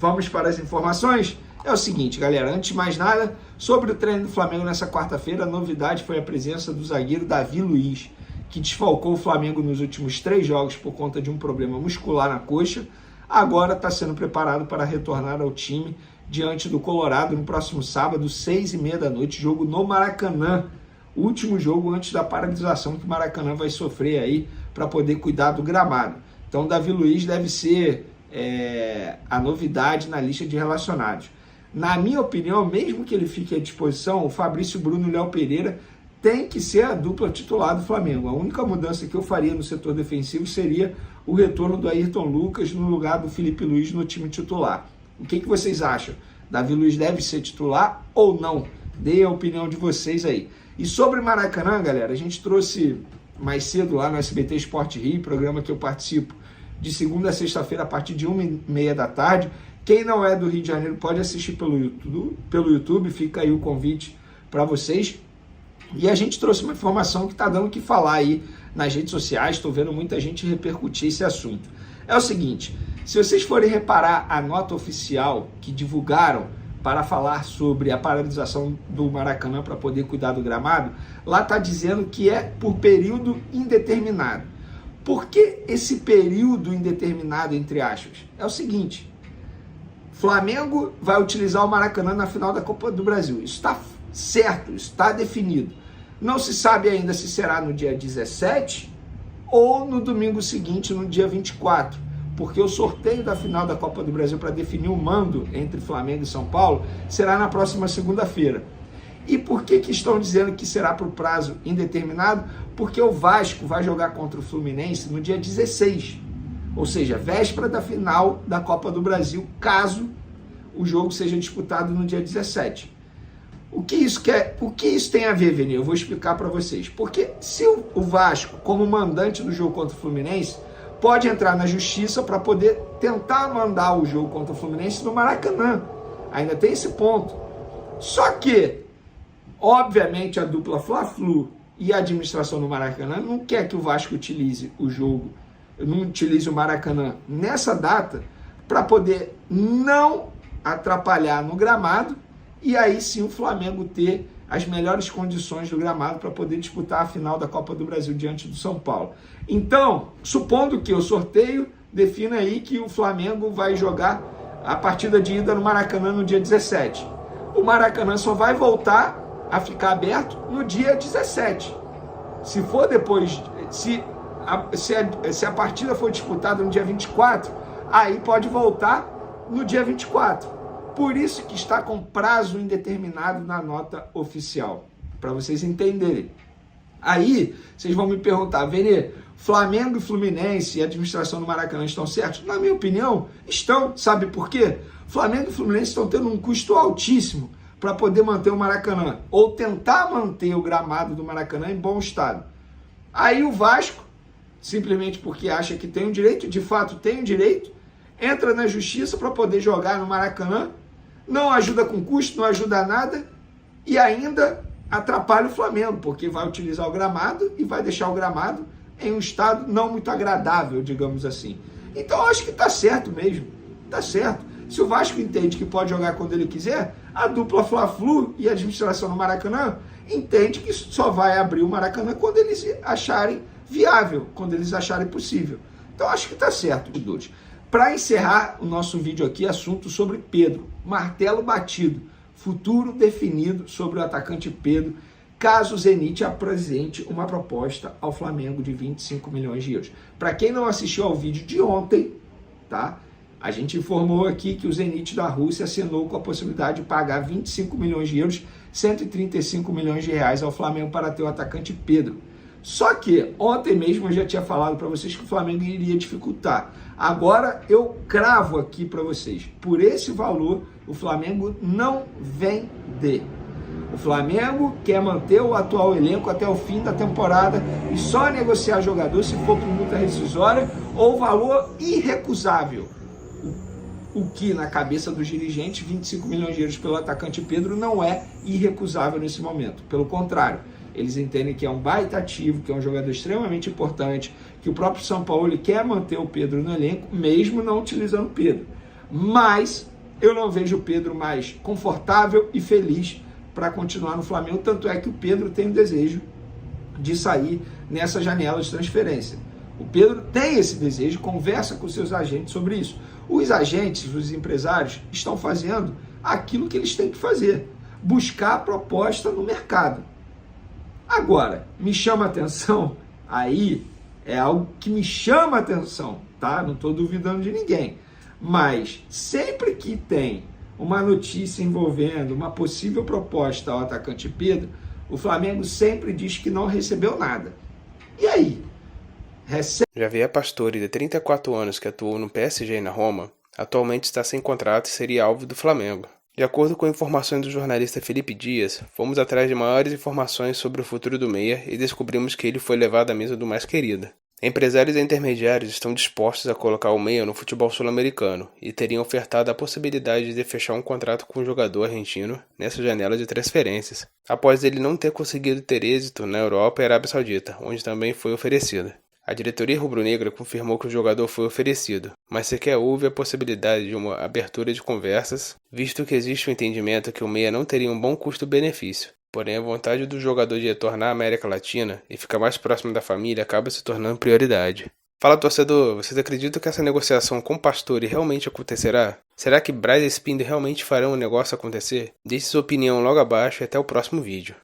Vamos para as informações? É o seguinte, galera, antes de mais nada, sobre o treino do Flamengo nessa quarta-feira, a novidade foi a presença do zagueiro Davi Luiz, que desfalcou o Flamengo nos últimos 3 jogos por conta de um problema muscular na coxa. Agora está sendo preparado para retornar ao time diante do Colorado no próximo sábado, 6h30 da noite, jogo no Maracanã. O último jogo antes da paralisação que o Maracanã vai sofrer aí para poder cuidar do gramado. Então, Davi Luiz deve ser a novidade na lista de relacionados. Na minha opinião, mesmo que ele fique à disposição, o Fabrício Bruno e o Léo Pereira tem que ser a dupla titular do Flamengo. A única mudança que eu faria no setor defensivo seria o retorno do Ayrton Lucas no lugar do Felipe Luiz no time titular. O que vocês acham? Davi Luiz deve ser titular ou não? Deem a opinião de vocês aí. E sobre Maracanã, galera, a gente trouxe mais cedo lá no SBT Sport Rio, programa que eu participo de segunda a sexta-feira a partir de 1h30 da tarde. Quem não é do Rio de Janeiro pode assistir pelo YouTube, fica aí o convite para vocês. E a gente trouxe uma informação que está dando o que falar aí nas redes sociais, estou vendo muita gente repercutir esse assunto. É o seguinte, se vocês forem reparar a nota oficial que divulgaram para falar sobre a paralisação do Maracanã para poder cuidar do gramado, lá está dizendo que é por período indeterminado. Por que esse período indeterminado, entre aspas? É o seguinte, Flamengo vai utilizar o Maracanã na final da Copa do Brasil. Isso está certo, isso está definido. Não se sabe ainda se será no dia 17 ou no domingo seguinte, no dia 24, porque o sorteio da final da Copa do Brasil para definir o mando entre Flamengo e São Paulo será na próxima segunda-feira. E por que estão dizendo que será por prazo indeterminado? Porque o Vasco vai jogar contra o Fluminense no dia 16, ou seja, véspera da final da Copa do Brasil, caso o jogo seja disputado no dia 17. O que isso tem a ver, Vini? Eu vou explicar para vocês. Porque se o Vasco, como mandante do jogo contra o Fluminense, pode entrar na justiça para poder tentar mandar o jogo contra o Fluminense no Maracanã. Ainda tem esse ponto. Só que, obviamente, a dupla Fla-Flu e a administração do Maracanã não quer que o Vasco utilize o jogo, não utilize o Maracanã nessa data para poder não atrapalhar no gramado e aí sim o Flamengo ter as melhores condições do gramado para poder disputar a final da Copa do Brasil diante do São Paulo. Então, supondo que o sorteio defina aí que o Flamengo vai jogar a partida de ida no Maracanã no dia 17. O Maracanã só vai voltar a ficar aberto no dia 17. Se for depois, se a partida for disputada no dia 24, aí pode voltar no dia 24. Por isso que está com prazo indeterminado na nota oficial, para vocês entenderem. Aí, vocês vão me perguntar, Vene, Flamengo e Fluminense e a administração do Maracanã estão certos? Na minha opinião, estão. Sabe por quê? Flamengo e Fluminense estão tendo um custo altíssimo para poder manter o Maracanã, ou tentar manter o gramado do Maracanã em bom estado. Aí o Vasco, simplesmente porque acha que tem o direito, de fato tem o direito, entra na justiça para poder jogar no Maracanã, não ajuda com custo, não ajuda nada, e ainda atrapalha o Flamengo, porque vai utilizar o gramado e vai deixar o gramado em um estado não muito agradável, digamos assim. Então eu acho que está certo mesmo, está certo. Se o Vasco entende que pode jogar quando ele quiser, a dupla Fla-Flu e a administração do Maracanã entende que só vai abrir o Maracanã quando eles acharem viável, quando eles acharem possível. Então acho que está certo, dois. Para encerrar o nosso vídeo aqui, assunto sobre Pedro. Martelo batido, futuro definido sobre o atacante Pedro, caso o Zenit apresente uma proposta ao Flamengo de 25 milhões de euros. Para quem não assistiu ao vídeo de ontem, tá? A gente informou aqui que o Zenit da Rússia assinou com a possibilidade de pagar 25 milhões de euros, 135 milhões de reais ao Flamengo para ter o atacante Pedro. Só que ontem mesmo eu já tinha falado para vocês que o Flamengo iria dificultar. Agora eu cravo aqui para vocês, por esse valor o Flamengo não vende. O Flamengo quer manter o atual elenco até o fim da temporada e só negociar jogador se for por multa rescisória ou valor irrecusável. O que na cabeça dos dirigentes, 25 milhões de euros pelo atacante Pedro não é irrecusável nesse momento. Pelo contrário, eles entendem que é um baita ativo, que é um jogador extremamente importante, que o próprio São Paulo quer manter o Pedro no elenco, mesmo não utilizando o Pedro. Mas eu não vejo o Pedro mais confortável e feliz para continuar no Flamengo, tanto é que o Pedro tem o desejo de sair nessa janela de transferência. O Pedro tem esse desejo, conversa com seus agentes sobre isso. Os agentes, os empresários, estão fazendo aquilo que eles têm que fazer, buscar a proposta no mercado. Agora, me chama a atenção, aí é algo que me chama a atenção, tá? Não estou duvidando de ninguém. Mas sempre que tem uma notícia envolvendo uma possível proposta ao atacante Pedro, o Flamengo sempre diz que não recebeu nada. E aí? Javier Pastore, de 34 anos, que atuou no PSG e na Roma, atualmente está sem contrato e seria alvo do Flamengo. De acordo com informações do jornalista Felipe Dias, fomos atrás de maiores informações sobre o futuro do meia e descobrimos que ele foi levado à mesa do mais querida. Empresários e intermediários estão dispostos a colocar o meia no futebol sul-americano e teriam ofertado a possibilidade de fechar um contrato com o jogador argentino nessa janela de transferências, após ele não ter conseguido ter êxito na Europa e Arábia Saudita, onde também foi oferecido. A diretoria rubro-negra confirmou que o jogador foi oferecido, mas sequer houve a possibilidade de uma abertura de conversas, visto que existe o entendimento que o meia não teria um bom custo-benefício. Porém, a vontade do jogador de retornar à América Latina e ficar mais próximo da família acaba se tornando prioridade. Fala, torcedor, vocês acreditam que essa negociação com o Pastore realmente acontecerá? Será que Braz e Spinder realmente farão o negócio acontecer? Deixe sua opinião logo abaixo e até o próximo vídeo.